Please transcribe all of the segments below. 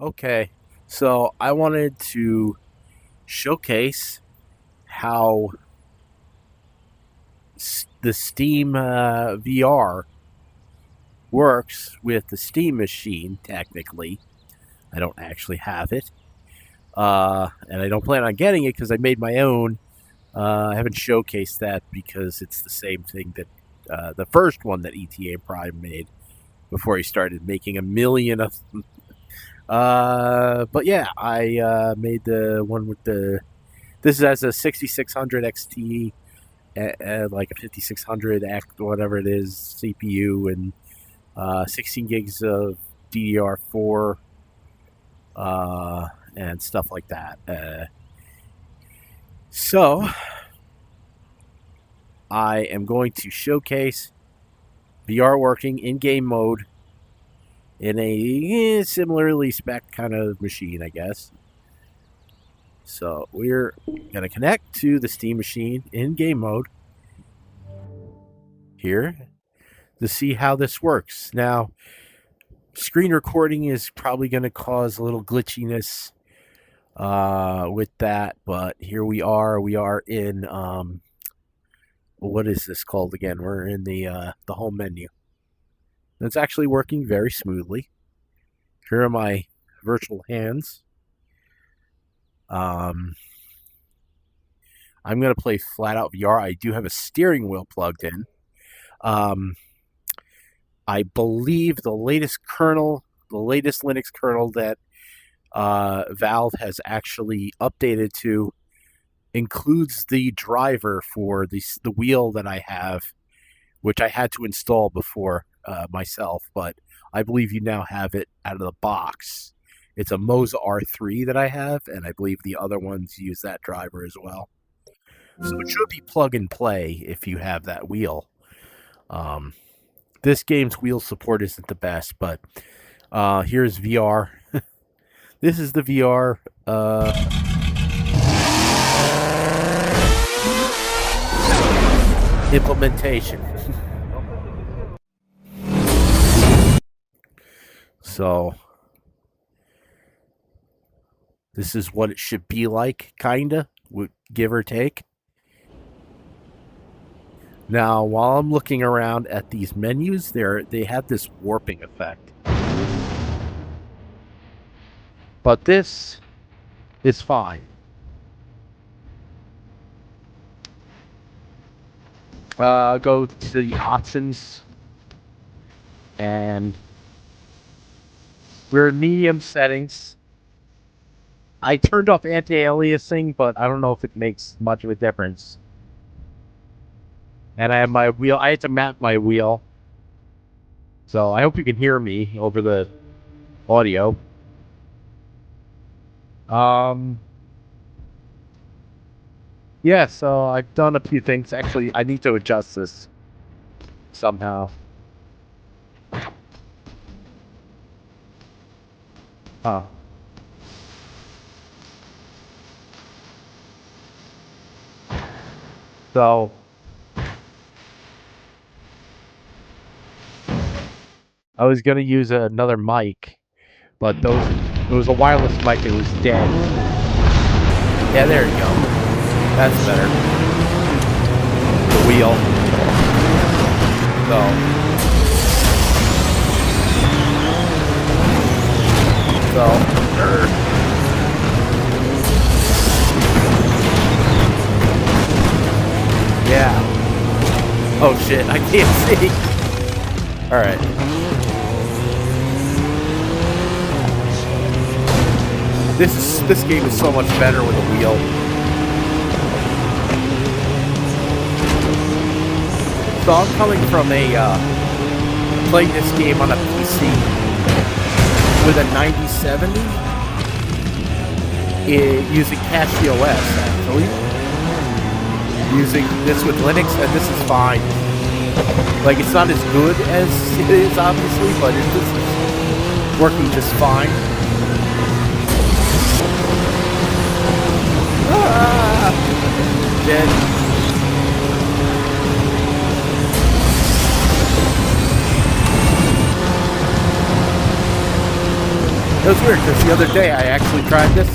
Okay, so I wanted to showcase how the Steam VR works with the Steam machine, technically. I don't actually have it. And I don't plan on getting it because I made my own. I haven't showcased that because it's the same thing that the first one that ETA Prime made before he started making a million of them. But yeah, I made the one with the. This is as a 6600 XT, like a 5600 Act, whatever it is, CPU, and 16 gigs of DDR4, and stuff like that. So I am going to showcase VR working in game mode in a similarly spec kind of machine, I guess. So we're going to connect to the Steam machine in game mode here to see how this works. Now, screen recording is probably going to cause a little glitchiness with that, but here we are. We are in what is this called again? We're in the home menu. It's actually working very smoothly. Here are my virtual hands. I'm going to play flat out VR. I do have a steering wheel plugged in. I believe the latest kernel, the latest Linux kernel that Valve has actually updated to includes the driver for the wheel that I have, which I had to install before myself, but I believe you now have it out of the box. It's a Moza R3 that I have, and I believe the other ones use that driver as well. So it should be plug and play if you have that wheel. This game's wheel support isn't the best, but here's VR. This is the VR implementation. So this is what it should be like, kinda, give or take. Now, while I'm looking around at these menus, they have this warping effect. But this is fine. Go to the options, and we're in medium settings. I turned off anti-aliasing, but I don't know if it makes much of a difference. And I have my wheel. I had to map my wheel. So I hope you can hear me over the audio. Yeah, so I've done a few things. Actually, I need to adjust this somehow. Huh. So I was gonna use another mic, but it was a wireless mic. It was dead. Yeah, there you go. That's better. The wheel. Yeah. Oh shit! I can't see. All right. This game is so much better with a wheel. So I'm coming from playing this game on a PC with a 9070 using CashOS actually. Using this with Linux, and this is fine. Like, it's not as good as it is, obviously, but this is working just fine. Dead. It was weird because the other day I actually tried this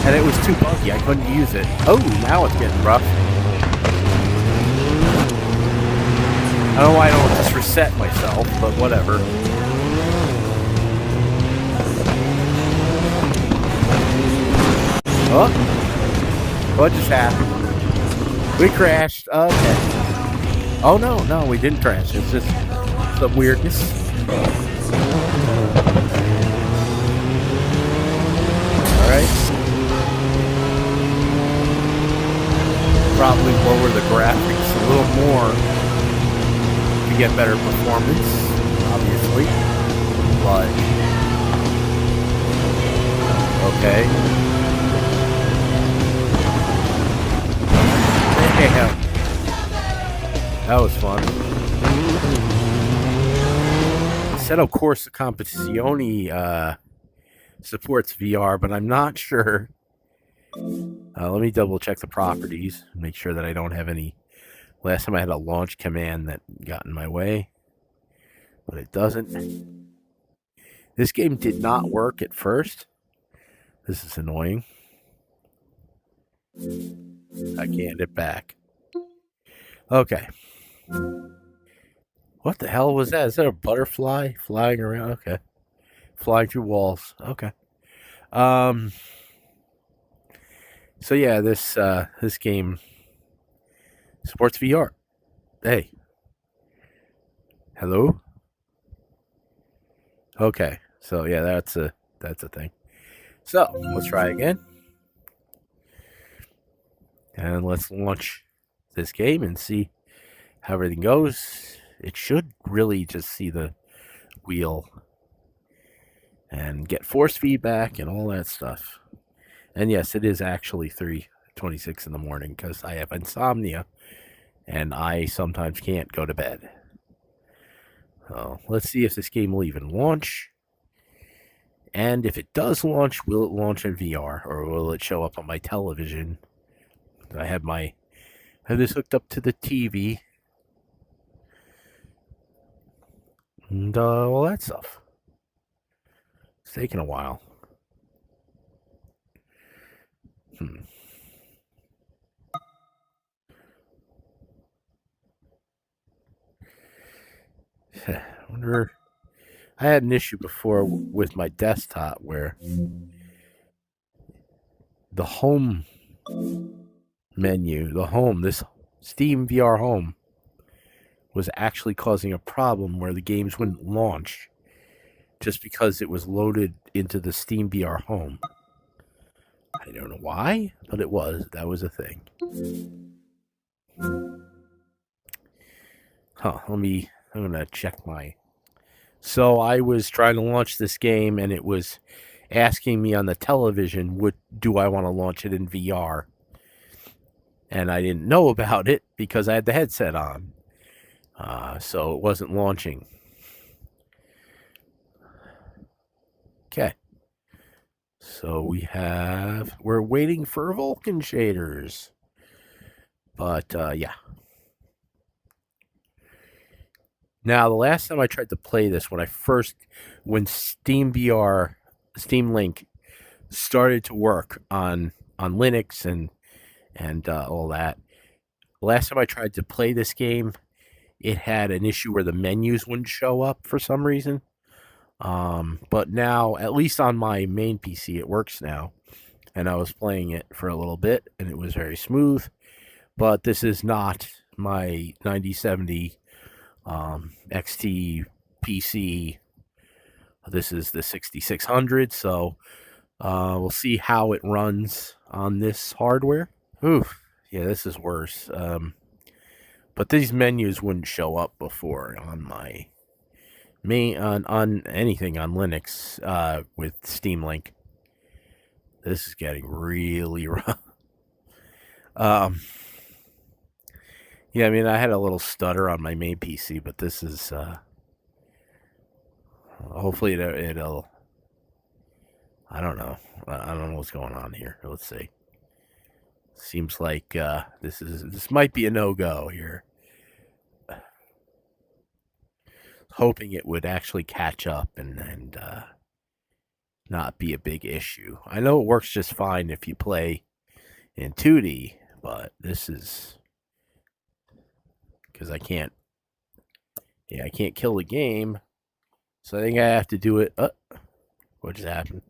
and it was too buggy. I couldn't use it. Oh, now it's getting rough. I don't know why I don't just reset myself, but whatever. Oh, what just happened? We crashed. Okay. Oh no, we didn't crash. It's just some weirdness. All right. Probably lower the graphics a little more to get better performance, obviously. But okay. Damn. That was fun. Said, of course, the Competizione supports VR, but I'm not sure. Let me double check the properties, make sure that I don't have any. Last time I had a launch command that got in my way, but it doesn't. This game did not work at first. This is annoying. I can't get it back. Okay. What the hell was that? Is that a butterfly flying around? Okay. Flying through walls. Okay. So yeah, this game supports VR. Hey. Hello? Okay. So yeah, that's a thing. So let's try again. And let's launch this game and see how everything goes. It should really just see the wheel and get force feedback and all that stuff. And yes, it is actually 3:26 in the morning because I have insomnia and I sometimes can't go to bed. So let's see if this game will even launch. And if it does launch, will it launch in VR or will it show up on my television? I have this hooked up to the TV. And all that stuff. It's taking a while. I wonder. I had an issue before with my desktop where the home menu, this Steam VR Home, was actually causing a problem where the games wouldn't launch just because it was loaded into the Steam VR Home. I don't know why, but it was. That was a thing. I'm going to check my... So I was trying to launch this game, and it was asking me on the television, do I want to launch it in VR? And I didn't know about it because I had the headset on. So it wasn't launching. Okay. So we're waiting for Vulkan shaders. But, yeah. Now, the last time I tried to play this, when Steam Link started to work on Linux and all that, last time I tried to play this game, it had an issue where the menus wouldn't show up for some reason. But now, at least on my main PC, it works now. And I was playing it for a little bit, and it was very smooth. But this is not my 9070 XT PC. This is the 6600, so we'll see how it runs on this hardware. Oof, yeah, this is worse. But these menus wouldn't show up before on my on anything on Linux with Steam Link. This is getting really rough. Yeah, I mean, I had a little stutter on my main PC, but this is hopefully it'll. I don't know. I don't know what's going on here. Let's see. Seems like this might be a no-go here. Hoping it would actually catch up and not be a big issue. I know it works just fine if you play in 2D, but this is because I can't. Yeah, I can't kill the game, so I think I have to do it. What just happened?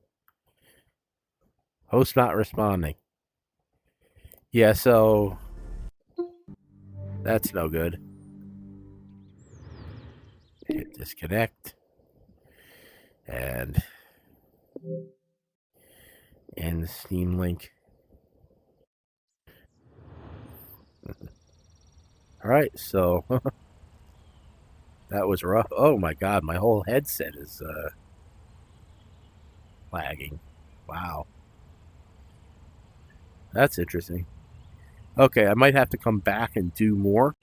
Host not responding. Yeah, so that's no good. Hit disconnect and end the Steam link. All right, so that was rough. Oh my god, my whole headset is lagging. Wow, that's interesting. Okay, I might have to come back and do more.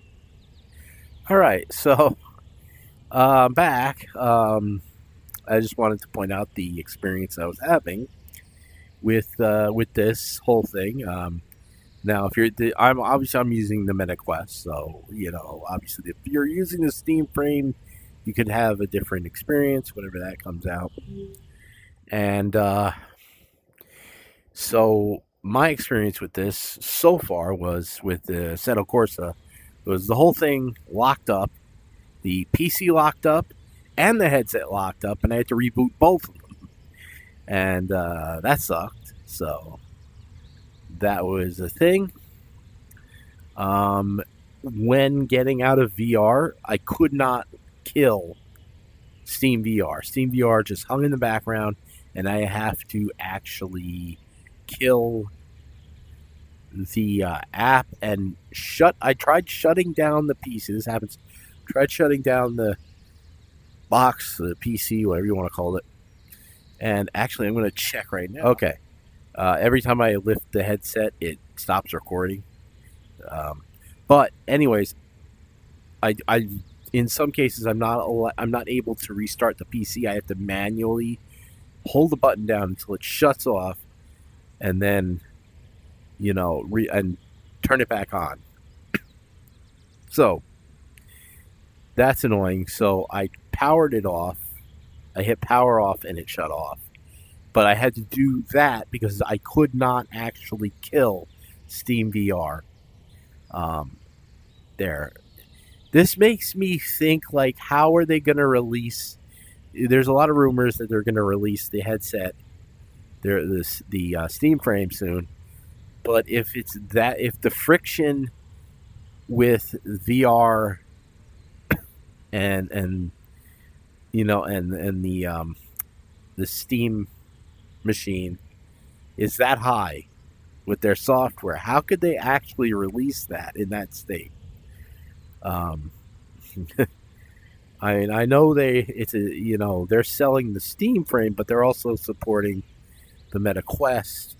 All right, so I'm back. I just wanted to point out the experience I was having with this whole thing. Now, if I'm using the MetaQuest, so obviously, if you're using the Steam frame, you could have a different experience whenever that comes out. And so my experience with this so far was with the Assetto Corsa. It was the whole thing locked up, the PC locked up, and the headset locked up, and I had to reboot both of them. And that sucked. So that was a thing. When getting out of VR, I could not kill Steam VR. Steam VR just hung in the background, and I have to actually kill the app and shut. I tried shutting down the PC. This happens. Tried shutting down the box, the PC, whatever you want to call it. And actually, I'm going to check right now. Okay. Every time I lift the headset, it stops recording. But anyways, I in some cases I'm not able to restart the PC. I have to manually hold the button down until it shuts off, and then and turn it back on. So that's annoying. So I powered it off. I hit power off and it shut off. But I had to do that because I could not actually kill Steam VR. There. This makes me think, like, how are they going to release? There's a lot of rumors that they're going to release the headset, the Steam frame soon. But if the friction with VR and the Steam machine is that high with their software, how could they actually release that in that state? I mean, I know they're selling the Steam frame, but they're also supporting the MetaQuest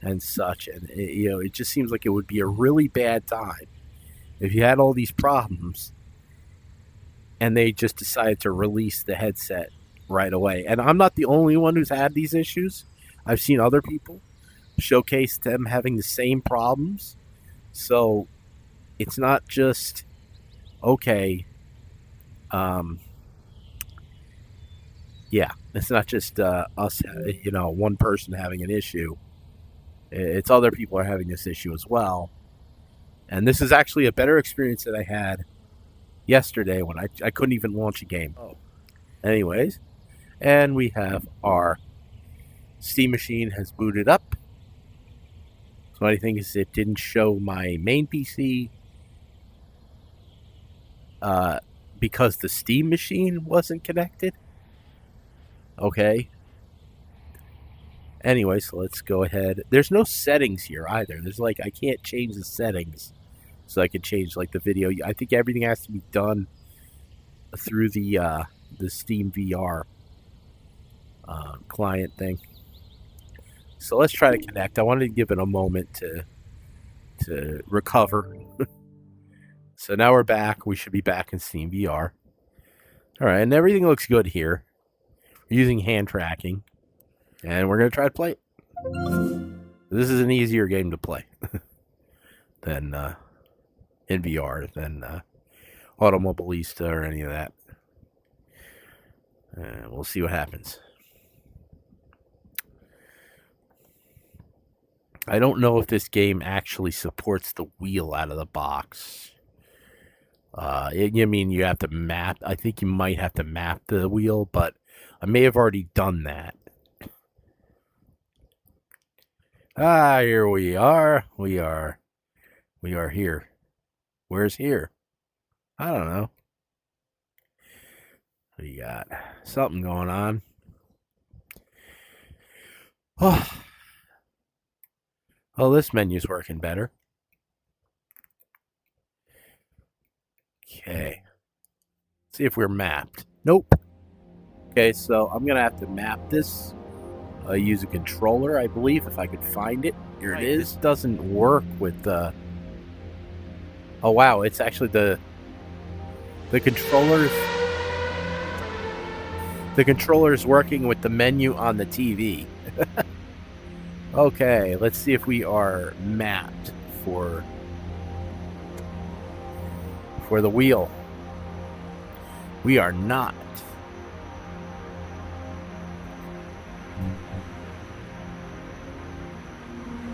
and such, and it just seems like it would be a really bad time if you had all these problems and they just decided to release the headset right away. And I'm not the only one who's had these issues. I've seen other people showcase them having the same problems. So it's not just okay. It's not just us, one person having an issue. It's other people are having this issue as well. And this is actually a better experience that I had yesterday when I couldn't even launch a game. Anyways, and we have our Steam machine has booted up. So I think is it didn't show my main PC because the Steam machine wasn't connected. Okay. Anyway, so let's go ahead. There's no settings here either. There's I can't change the settings, so I can change the video. I think everything has to be done through the Steam VR client thing. So let's try to connect. I wanted to give it a moment to recover. So now we're back. We should be back in Steam VR. All right, and everything looks good here. We're using hand tracking, and we're going to try to play it. This is an easier game to play than in VR than Automobilista or any of that. We'll see what happens. I don't know if this game actually supports the wheel out of the box. You mean you have to map? I think you might have to map the wheel, but I may have already done that. Ah, here we are. We are here. Where's here? I don't know. We got something going on. Oh, this menu's working better. Okay. See if we're mapped. Nope. Okay, so I'm going to have to map this. Use a controller, I believe, if I could find it. Here it is. This doesn't work with the... Oh, wow. It's actually the controllers... The controller's working with the menu on the TV. Okay, let's see if we are mapped for the wheel. We are not.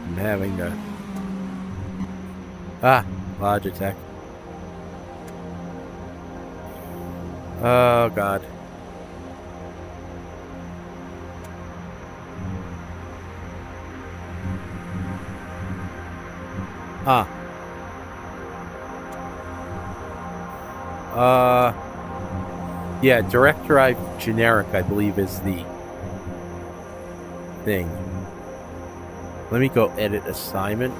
I'm having to... Logitech. Oh, God. Yeah, Direct Drive Generic, I believe, is the thing. Let me go edit assignment.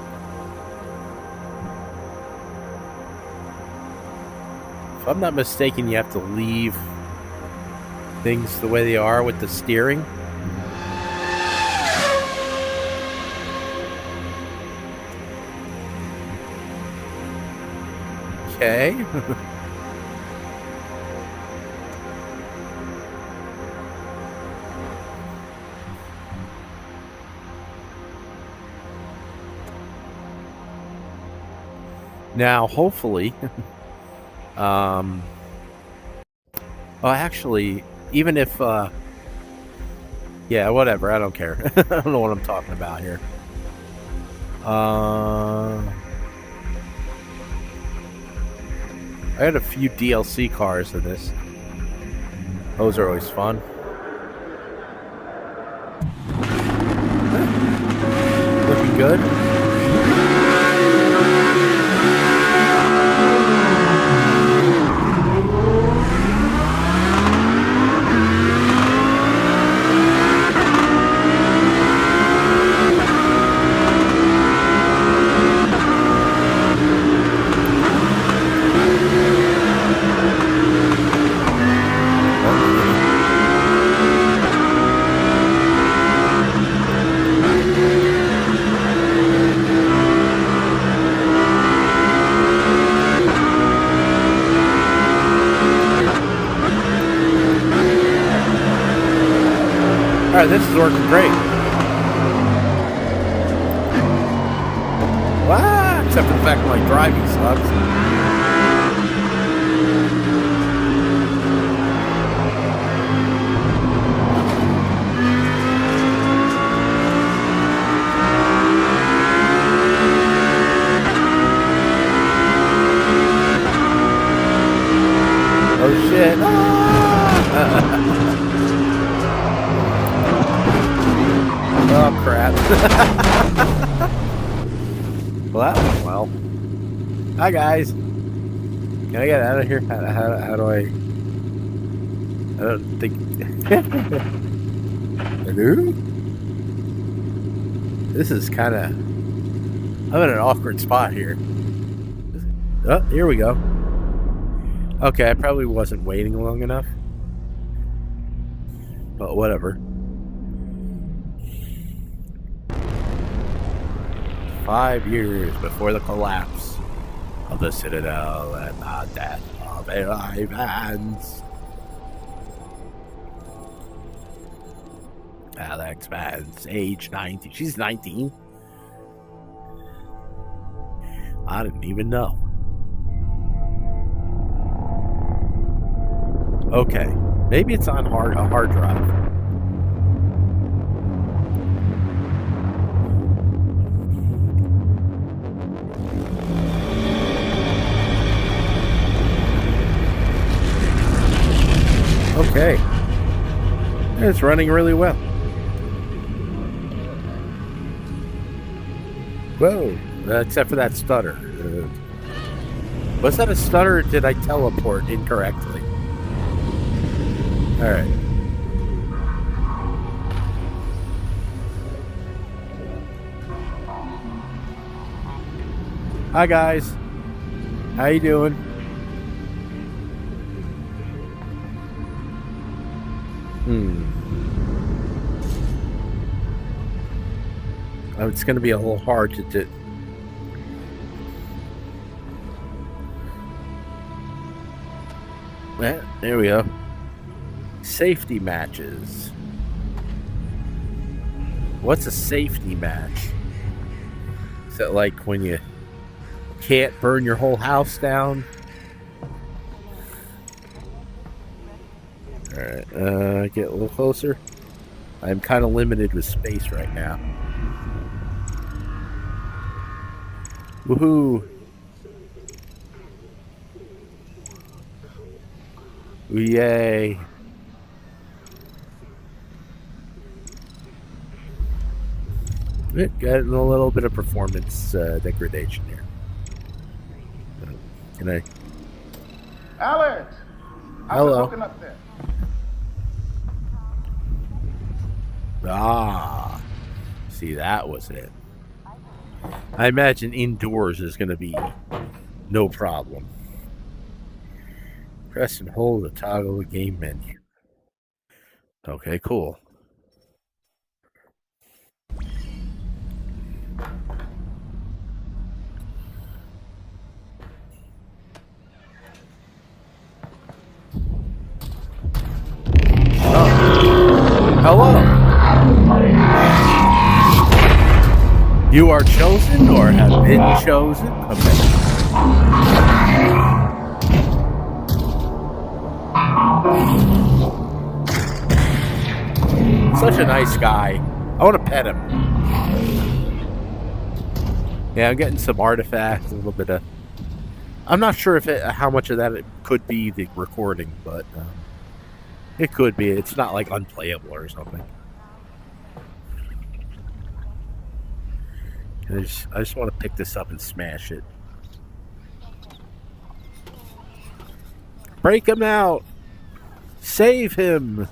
If I'm not mistaken, you have to leave things the way they are with the steering. Okay. Now, hopefully, well, actually, even if, yeah, whatever, I don't care. I don't know what I'm talking about here. I had a few DLC cars in this. Those are always fun. Looking good. Alright, this is working great. Wow, except for the fact my driving sucks. Oh shit. Oh crap. Well, that went well. Hi guys. Can I get out of here? How do I... I don't think... Hello? This is kind of... I'm in an awkward spot here. Oh, here we go. Okay, I probably wasn't waiting long enough. But whatever. 5 years before the collapse of the Citadel and the death of Vance. Alex Vance, age 19. She's 19? I didn't even know. Okay, maybe it's on a hard drive. It's running really well. Whoa, except for that stutter. Was that a stutter or did I teleport incorrectly? Alright. Hi guys. How you doing? It's going to be a little hard to do. Yeah, there we go. Safety matches. What's a safety match? Is that like when you can't burn your whole house down? Alright, get a little closer. I'm kind of limited with space right now. Woohoo! Yay! Getting a little bit of performance degradation here. Can I? Alex! Hello. Looking up there. Ah, see, that was it. I imagine indoors is going to be no problem. Press and hold to toggle the game menu. Okay, cool. Oh. Hello. You are chosen or have been chosen? Okay. Such a nice guy. I want to pet him. Yeah, I'm getting some artifacts, a little bit of... I'm not sure if how much of that it could be the recording, but it could be. It's not like unplayable or something. I just want to pick this up and smash it. Break him out! Save him!